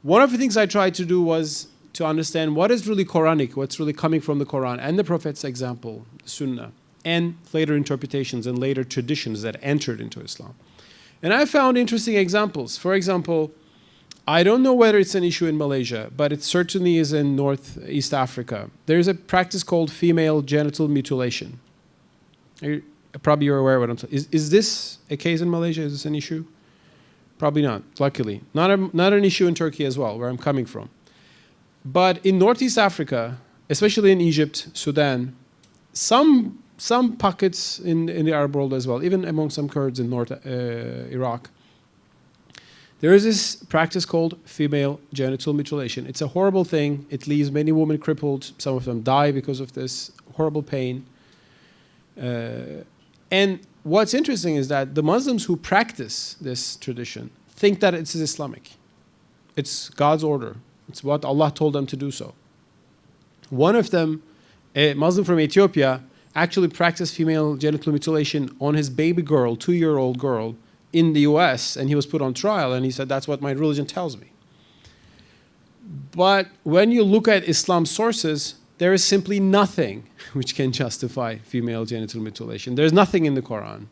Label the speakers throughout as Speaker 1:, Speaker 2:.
Speaker 1: one of the things I tried to do was to understand what is really Quranic, what's really coming from the Quran and the Prophet's example, Sunnah, and later interpretations and later traditions that entered into Islam. And I found interesting examples. For example, I don't know whether it's an issue in Malaysia, but it certainly is in Northeast Africa. There's a practice called female genital mutilation. Probably you're aware of what I'm talking about. Is this a case in Malaysia? Is this an issue? Probably not, luckily. Not an issue in Turkey as well, where I'm coming from. But in Northeast Africa, especially in Egypt, Sudan, some pockets in the Arab world as well, even among some Kurds in North Iraq, there is this practice called female genital mutilation. It's a horrible thing. It leaves many women crippled. Some of them die because of this horrible pain. And what's interesting is that the Muslims who practice this tradition think that it's Islamic. It's God's order. It's what Allah told them to do so. One of them, a Muslim from Ethiopia, actually practiced female genital mutilation on his baby girl, 2-year-old girl, in the US, and he was put on trial, and he said, that's what my religion tells me. But when you look at Islam's sources, there is simply nothing which can justify female genital mutilation. There's nothing in the Quran.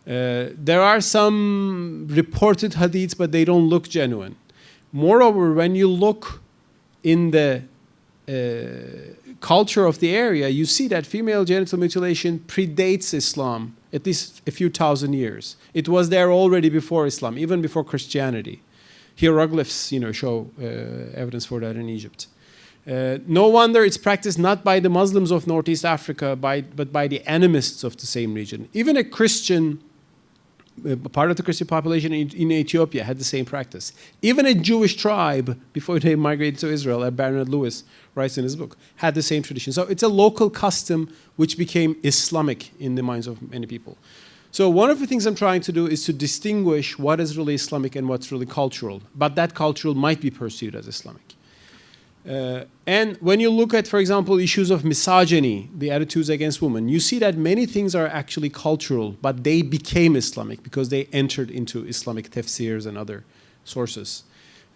Speaker 1: There are some reported hadiths, but they don't look genuine. Moreover, when you look in the culture of the area, you see that female genital mutilation predates Islam at least a few thousand years. It was there already before Islam, even before Christianity. Hieroglyphs, show evidence for that in Egypt. No wonder it's practiced not by the Muslims of Northeast Africa, but by the animists of the same region. Even a Christian, part of the Christian population in Ethiopia had the same practice. Even a Jewish tribe, before they migrated to Israel, as Bernard Lewis writes in his book, had the same tradition. So it's a local custom which became Islamic in the minds of many people. So one of the things I'm trying to do is to distinguish what is really Islamic and what's really cultural. But that cultural might be perceived as Islamic. And when you look at, for example, issues of misogyny, the attitudes against women, you see that many things are actually cultural, but they became Islamic because they entered into Islamic tafsirs and other sources.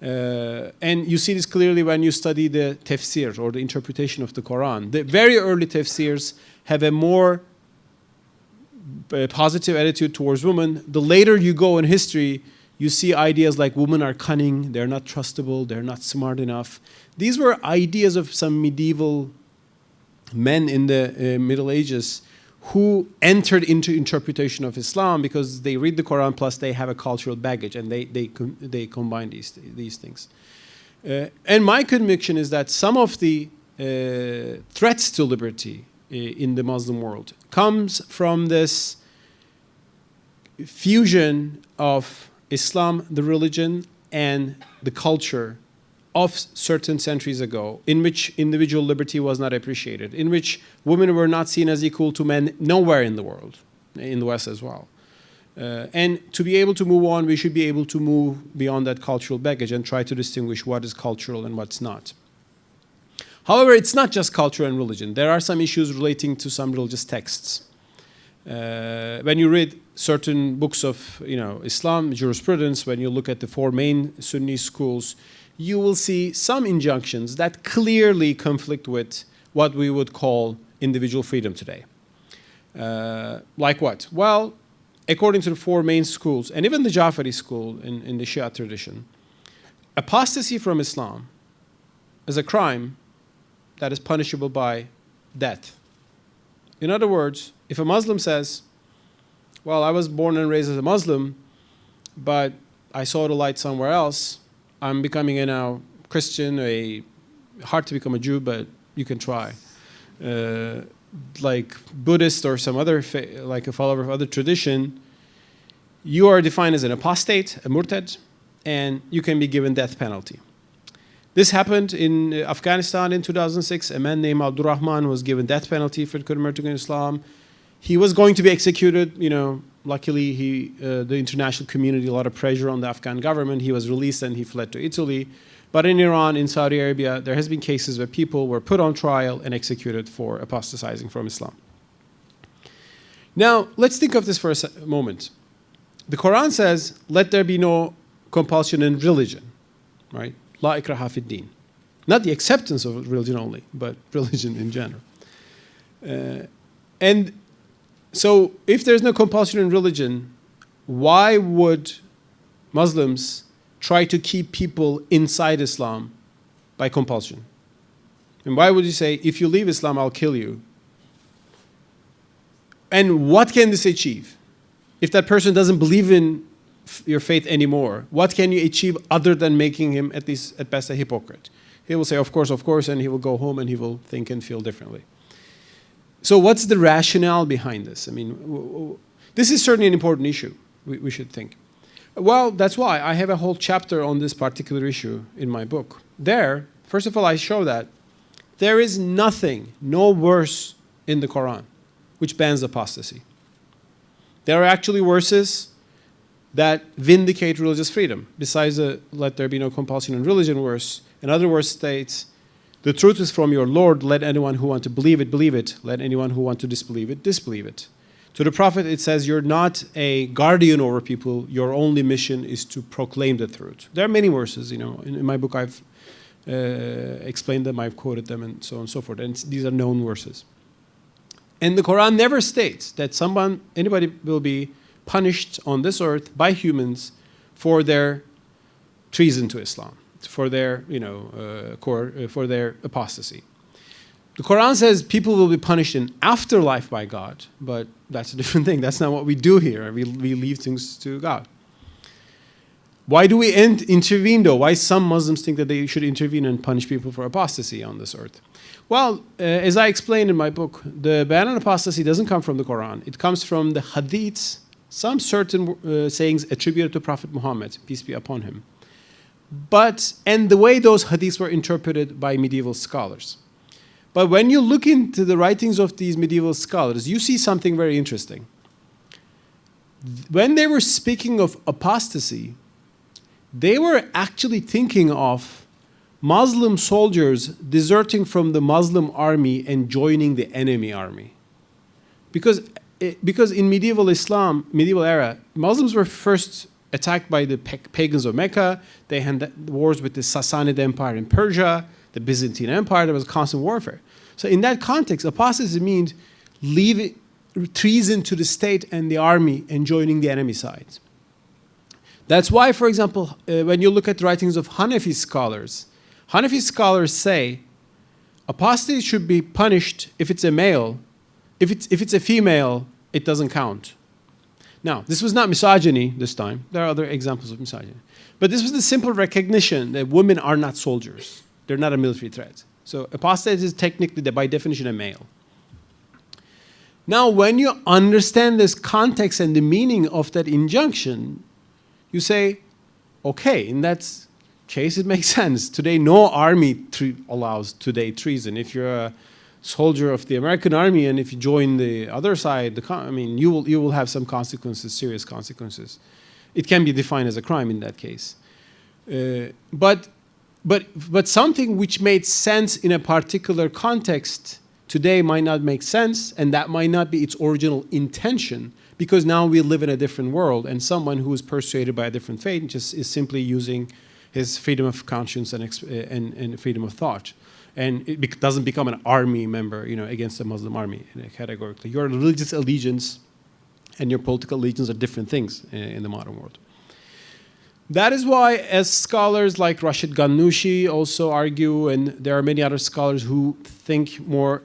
Speaker 1: And you see this clearly when you study the tafsir, or the interpretation of the Quran. The very early tafsirs have a more positive attitude towards women. The later you go in history, you see ideas like women are cunning, they're not trustable, they're not smart enough. These were ideas of some medieval men in the Middle Ages who entered into interpretation of Islam because they read the Quran plus they have a cultural baggage, and they combine these things. And my conviction is that some of the threats to liberty in the Muslim world comes from this fusion of Islam, the religion, and the culture of certain centuries ago, in which individual liberty was not appreciated, in which women were not seen as equal to men nowhere in the world, in the West as well. And to be able to move on, we should be able to move beyond that cultural baggage and try to distinguish what is cultural and what's not. However, it's not just culture and religion. There are some issues relating to some religious texts. When you read certain books of Islam jurisprudence, when you look at the 4 main Sunni schools, you will see some injunctions that clearly conflict with what we would call individual freedom today. Like what? Well, according to the 4 main schools, and even the Jafari school in the Shia tradition, apostasy from Islam is a crime that is punishable by death. In other words, if a Muslim says, well, I was born and raised as a Muslim, but I saw the light somewhere else, I'm becoming a now Christian, hard to become a Jew, but you can try. Like Buddhist or some other, like a follower of other tradition, you are defined as an apostate, a murtad, and you can be given death penalty. This happened in Afghanistan in 2006. A man named Abdurrahman was given death penalty for converting to Islam. He was going to be executed, luckily the international community, a lot of pressure on the Afghan government. He was released and he fled to Italy. But in Iran, in Saudi Arabia, there has been cases where people were put on trial and executed for apostatizing from Islam. Now, let's think of this for a moment. The Quran says, let there be no compulsion in religion, right? La ikraha fid din. Not the acceptance of religion only, but religion in general. And so if there's no compulsion in religion, why would Muslims try to keep people inside Islam by compulsion? And why would you say, if you leave Islam, I'll kill you? And what can this achieve? If that person doesn't believe in your faith anymore, what can you achieve other than making him, at least at best, a hypocrite? He will say, of course, and he will go home and he will think and feel differently. So what's the rationale behind this? I mean, this is certainly an important issue we should think. Well, that's why I have a whole chapter on this particular issue in my book. There, first of all, I show that there is nothing, no verse in the Quran which bans apostasy. There are actually verses that vindicate religious freedom. Besides the let there be no compulsion in religion verse, another verse states, the truth is from your Lord, let anyone who want to believe it, let anyone who want to disbelieve it, disbelieve it. To the Prophet it says, you're not a guardian over people, your only mission is to proclaim the truth. There are many verses, in my book I've explained them, I've quoted them, and so on and so forth, and these are known verses. And the Quran never states that anybody will be punished on this earth by humans for their treason to Islam, for their, for their apostasy. The Quran says people will be punished in afterlife by God, but that's a different thing. That's not what we do here. We leave things to God. Why do we intervene, though? Why some Muslims think that they should intervene and punish people for apostasy on this earth? Well, as I explained in my book, the ban on apostasy doesn't come from the Quran. It comes from the hadiths, some certain sayings attributed to Prophet Muhammad, peace be upon him. And the way those hadiths were interpreted by medieval scholars. But when you look into the writings of these medieval scholars, you see something very interesting. When they were speaking of apostasy, they were actually thinking of Muslim soldiers deserting from the Muslim army and joining the enemy army. Because in medieval Islam, medieval era, Muslims were first attacked by the pagans of Mecca. They had wars with the Sassanid Empire in Persia, the Byzantine Empire. There was constant warfare. So in that context, apostasy means leaving treason to the state and the army and joining the enemy side. That's why, for example, when you look at the writings of Hanafi scholars say apostasy should be punished if it's a male. If it's a female, it doesn't count. Now, this was not misogyny this time. There are other examples of misogyny. But this was the simple recognition that women are not soldiers. They're not a military threat. So apostate is technically, by definition, a male. Now, when you understand this context and the meaning of that injunction, you say, okay, in that case, it makes sense. Today, no army allows today treason. If you're a soldier of the American army and if you join the other side, you will have some consequences, serious consequences. It can be defined as a crime in that case. But something which made sense in a particular context today might not make sense, and that might not be its original intention, because now we live in a different world, and someone who is persuaded by a different faith just is simply using his freedom of conscience and freedom of thought. And it doesn't become an army member, against the Muslim army categorically. Your religious allegiance and your political allegiance are different things in the modern world. That is why, as scholars like Rashid Ghannouchi also argue, and there are many other scholars who think more,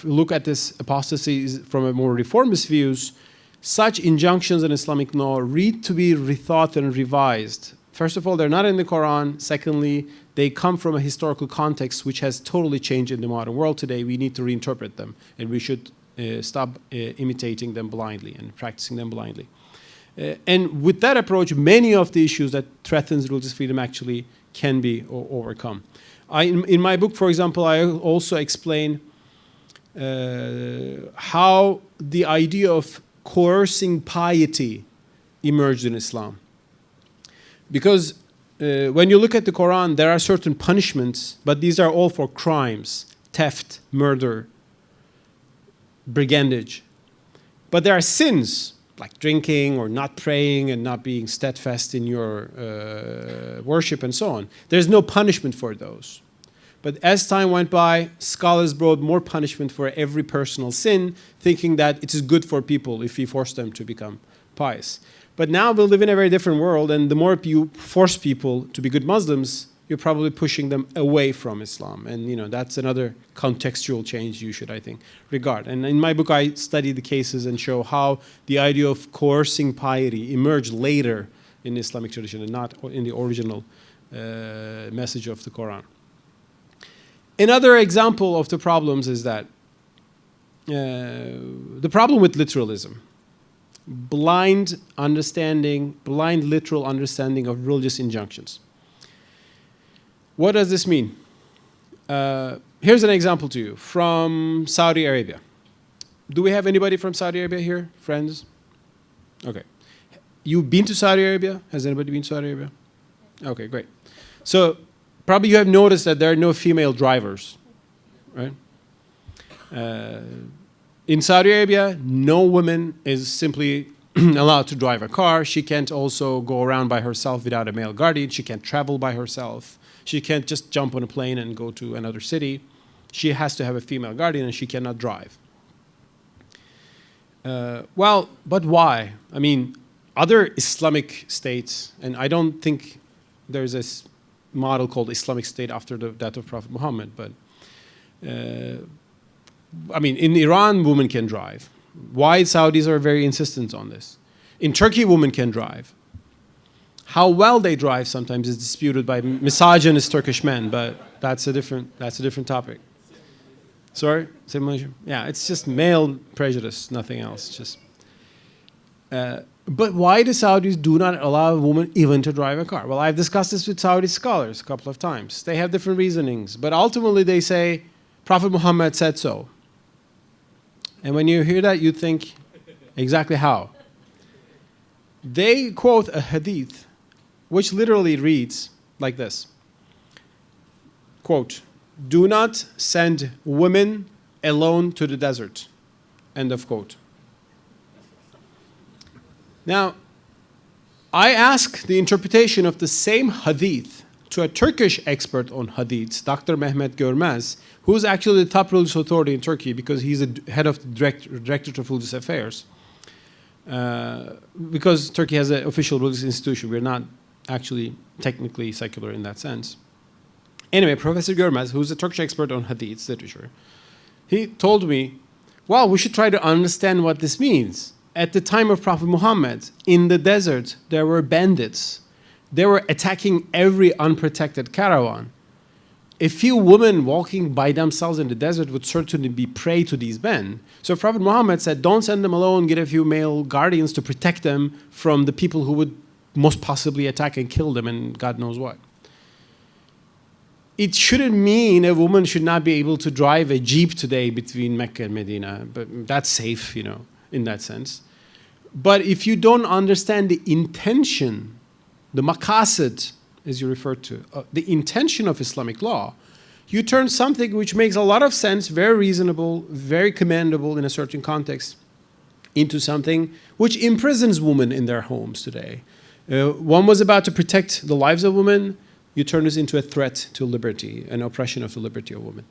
Speaker 1: look at this apostasy from a more reformist views, such injunctions in Islamic law need to be rethought and revised. First of all, they're not in the Quran. Secondly, they come from a historical context which has totally changed in the modern world today. We need to reinterpret them, and we should stop imitating them blindly and practicing them blindly. And with that approach, many of the issues that threaten religious freedom actually can be overcome. In my book, for example, I also explain how the idea of coercing piety emerged in Islam. Because when you look at the Quran, there are certain punishments, but these are all for crimes, theft, murder, brigandage. But there are sins like drinking or not praying and not being steadfast in your worship and so on. There's no punishment for those. But as time went by, scholars brought more punishment for every personal sin, thinking that it is good for people if we force them to become pious. But now we live in a very different world, and the more you force people to be good Muslims, you're probably pushing them away from Islam. And that's another contextual change you should, I think, regard. And in my book, I study the cases and show how the idea of coercing piety emerged later in the Islamic tradition and not in the original message of the Quran. Another example of the problems is that the problem with literalism, blind literal understanding of religious injunctions. What does this mean? Here's an example to you from Saudi Arabia. Do we have anybody from Saudi Arabia here? Friends? Okay. You've been to Saudi Arabia? Has anybody been to Saudi Arabia? Okay, great. So probably you have noticed that there are no female drivers, right? In Saudi Arabia, no woman is simply allowed to drive a car. She can't also go around by herself without a male guardian. She can't travel by herself. She can't just jump on a plane and go to another city. She has to have a female guardian, and she cannot drive. Well, but why? I mean, other Islamic states, and I don't think there's a model called Islamic State after that of Prophet Muhammad, but I mean, in Iran, women can drive. Why Saudis are very insistent on this? In Turkey, women can drive. How well they drive sometimes is disputed by misogynist Turkish men, but that's a different topic. Sorry? Yeah, it's just male prejudice, nothing else. Just. But why the Saudis do not allow a woman even to drive a car? Well, I've discussed this with Saudi scholars a couple of times. They have different reasonings, but ultimately they say Prophet Muhammad said so. And when you hear that, you think, exactly how? They quote a hadith which literally reads like this. Quote, "Do not send women alone to the desert." End of quote. Now, I ask the interpretation of the same hadith to a Turkish expert on hadiths, Dr. Mehmet Görmez, who is actually the top religious authority in Turkey because he's the head of the Directorate of Religious Affairs. Because Turkey has an official religious institution, we're not actually technically secular in that sense. Anyway, Professor Görmez, who's a Turkish expert on hadith literature, he told me, well, we should try to understand what this means. At the time of Prophet Muhammad, in the desert, there were bandits. They were attacking every unprotected caravan. A few women walking by themselves in the desert would certainly be prey to these men. So Prophet Muhammad said, don't send them alone, get a few male guardians to protect them from the people who would most possibly attack and kill them and God knows what. It shouldn't mean a woman should not be able to drive a jeep today between Mecca and Medina, but that's safe, in that sense. But if you don't understand the intention, the maqasid, as you referred to, the intention of Islamic law, you turn something which makes a lot of sense, very reasonable, very commendable in a certain context, into something which imprisons women in their homes today. One was about to protect the lives of women. You turn this into a threat to liberty, an oppression of the liberty of women.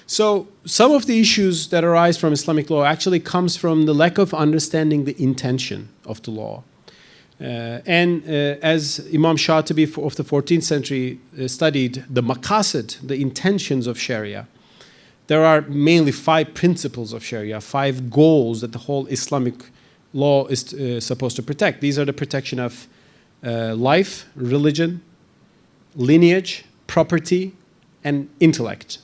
Speaker 1: So some of the issues that arise from Islamic law actually comes from the lack of understanding the intention of the law. As Imam Shatibi of the 14th century studied the maqasid, the intentions of Sharia, there are mainly 5 principles of Sharia, 5 goals that the whole Islamic law is supposed to protect. These are the protection of life, religion, lineage, property, and intellect.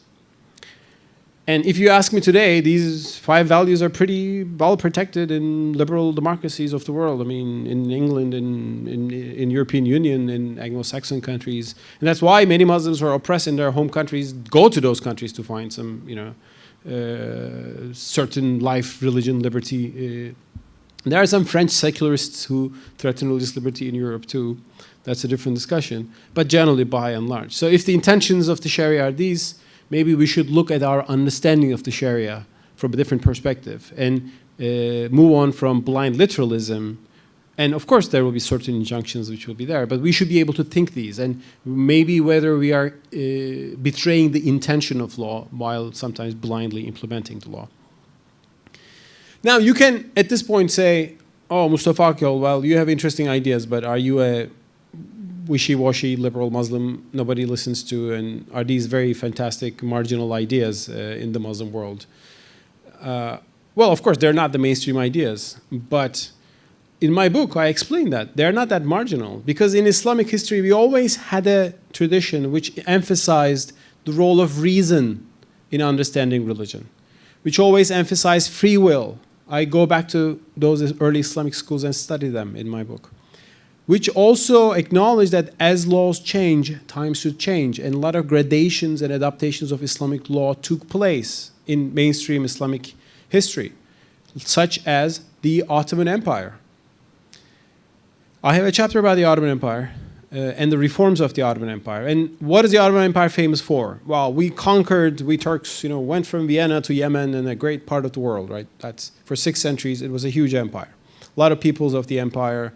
Speaker 1: And if you ask me today, these 5 values are pretty well protected in liberal democracies of the world. I mean, in England, in European Union, in Anglo-Saxon countries. And that's why many Muslims who are oppressed in their home countries go to those countries to find some, certain life, religion, liberty. There are some French secularists who threaten religious liberty in Europe too. That's a different discussion. But generally, by and large. So if the intentions of the Sharia are these, maybe we should look at our understanding of the Sharia from a different perspective and move on from blind literalism. And of course, there will be certain injunctions which will be there, but we should be able to think these. And maybe whether we are betraying the intention of law while sometimes blindly implementing the law. Now, you can, at this point, say, oh, Mustafa Akyol, well, you have interesting ideas, but are you a wishy-washy liberal Muslim nobody listens to? And are these very fantastic marginal ideas in the Muslim world? Well, of course, they're not the mainstream ideas, but in my book, I explain that they're not that marginal, because in Islamic history, we always had a tradition which emphasized the role of reason in understanding religion, which always emphasized free will. I go back to those early Islamic schools and study them in my book, which also acknowledge that as laws change, times should change, and a lot of gradations and adaptations of Islamic law took place in mainstream Islamic history, such as the Ottoman Empire. I have a chapter about the Ottoman Empire and the reforms of the Ottoman Empire. And what is the Ottoman Empire famous for? Well, we Turks, went from Vienna to Yemen and a great part of the world, right? That's for 6 centuries, it was a huge empire. A lot of peoples of the empire,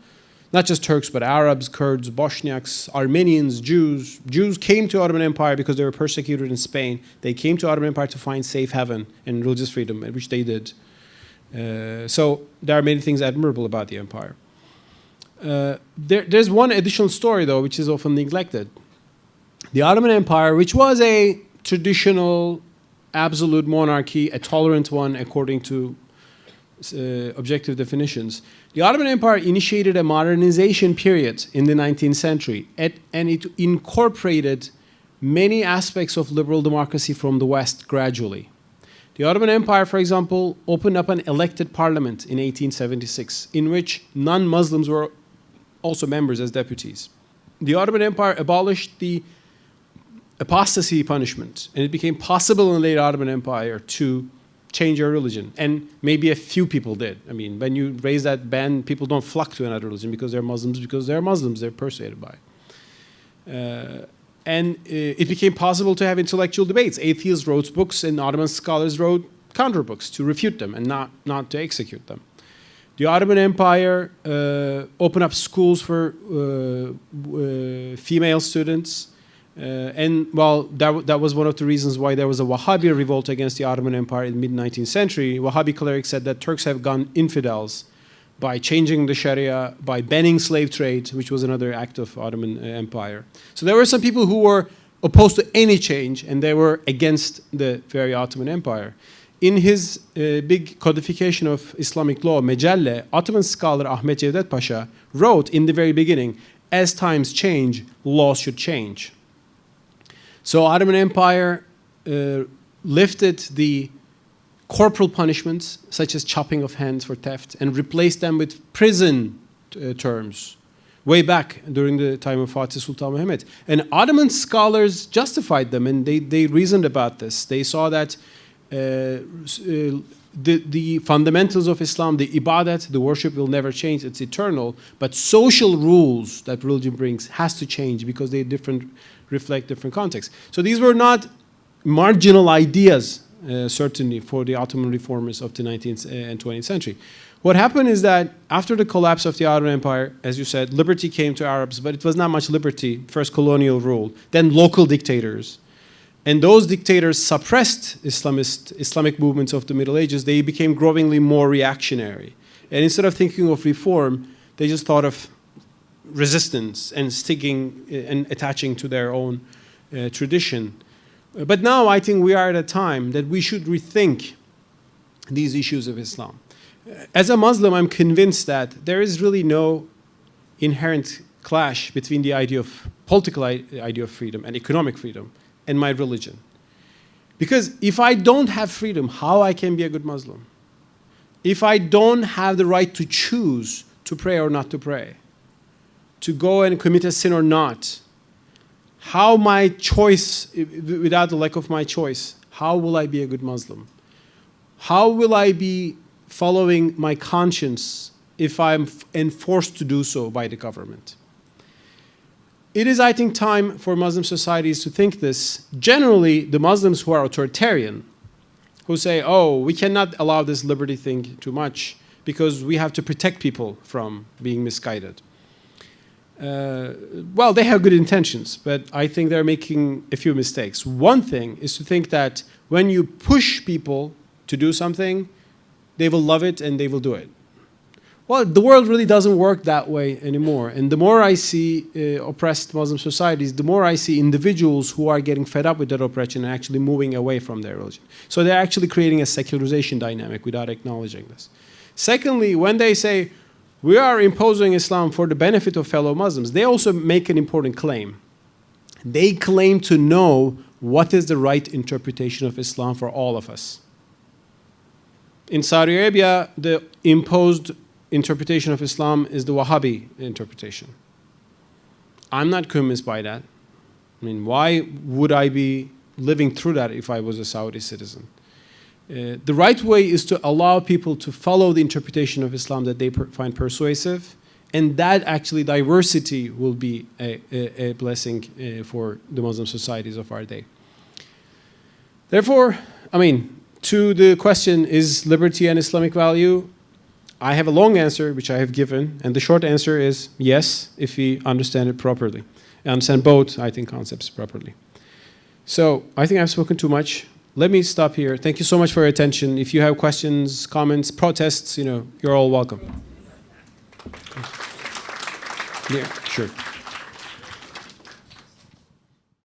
Speaker 1: not just Turks, but Arabs, Kurds, Bosniaks, Armenians, Jews. Jews came to Ottoman Empire because they were persecuted in Spain. They came to Ottoman Empire to find safe haven and religious freedom, which they did. So there are many things admirable about the empire. There's one additional story, though, which is often neglected. The Ottoman Empire, which was a traditional absolute monarchy, a tolerant one according to objective definitions, the Ottoman Empire initiated a modernization period in the 19th century, and it incorporated many aspects of liberal democracy from the West gradually. The Ottoman Empire, for example, opened up an elected parliament in 1876, in which non-Muslims were also members as deputies. The Ottoman Empire abolished the apostasy punishment, and it became possible in the late Ottoman Empire to change your religion. And maybe a few people did. I mean, when you raise that ban, people don't flock to another religion because they're Muslims, they're persuaded by it. And it became possible to have intellectual debates. Atheists wrote books, and Ottoman scholars wrote counter books to refute them and not to execute them. The Ottoman Empire opened up schools for female students. And well, that was one of the reasons why there was a Wahhabi revolt against the Ottoman Empire in the mid-19th century. Wahhabi clerics said that Turks have gone infidels by changing the Sharia, by banning slave trade, which was another act of Ottoman Empire. So there were some people who were opposed to any change, and they were against the very Ottoman Empire. In his big codification of Islamic law, Mecalle, Ottoman scholar Ahmet Cevdet Pasha wrote in the very beginning, as times change, laws should change. So Ottoman Empire lifted the corporal punishments, such as chopping of hands for theft, and replaced them with prison terms, way back during the time of Fatih Sultan Mehmet. And Ottoman scholars justified them, and they reasoned about this. They saw that the fundamentals of Islam, the ibadat, the worship will never change, it's eternal, but social rules that religion brings has to change because they reflect different contexts. So these were not marginal ideas, certainly, for the Ottoman reformers of the 19th and 20th century. What happened is that after the collapse of the Ottoman Empire, as you said, liberty came to Arabs, but it was not much liberty. First colonial rule, then local dictators. And those dictators suppressed Islamic movements of the Middle Ages. They became growingly more reactionary. And instead of thinking of reform, they just thought of resistance and sticking and attaching to their own tradition. But now I think we are at a time that we should rethink these issues of Islam. As a Muslim, I'm convinced that there is really no inherent clash between the political idea of freedom and economic freedom and my religion. Because if I don't have freedom, how I can be a good Muslim? If I don't have the right to choose to pray or not to pray, to go and commit a sin or not, how my choice, without the lack of my choice, how will I be a good Muslim? How will I be following my conscience if I'm enforced to do so by the government? It is, I think, time for Muslim societies to think this. Generally, the Muslims who are authoritarian who say, oh, we cannot allow this liberty thing too much because we have to protect people from being misguided. Well, they have good intentions, but I think they're making a few mistakes. One thing is to think that when you push people to do something, they will love it and they will do it. Well, the world really doesn't work that way anymore. And the more I see oppressed Muslim societies, the more I see individuals who are getting fed up with that oppression and actually moving away from their religion. So they're actually creating a secularization dynamic without acknowledging this. Secondly, when they say, we are imposing Islam for the benefit of fellow Muslims, they also make an important claim. They claim to know what is the right interpretation of Islam for all of us. In Saudi Arabia, the imposed interpretation of Islam is the Wahhabi interpretation. I'm not convinced by that. I mean, why would I be living through that if I was a Saudi citizen? The right way is to allow people to follow the interpretation of Islam that they find persuasive, and that actually diversity will be a blessing for the Muslim societies of our day. Therefore, I mean, to the question, is liberty an Islamic value? I have a long answer, which I have given, and the short answer is yes, if we understand it properly. And understand both, I think, concepts properly. So I think I've spoken too much. Let me stop here. Thank you so much for your attention. If you have questions, comments, protests, you're all welcome. Yeah, sure.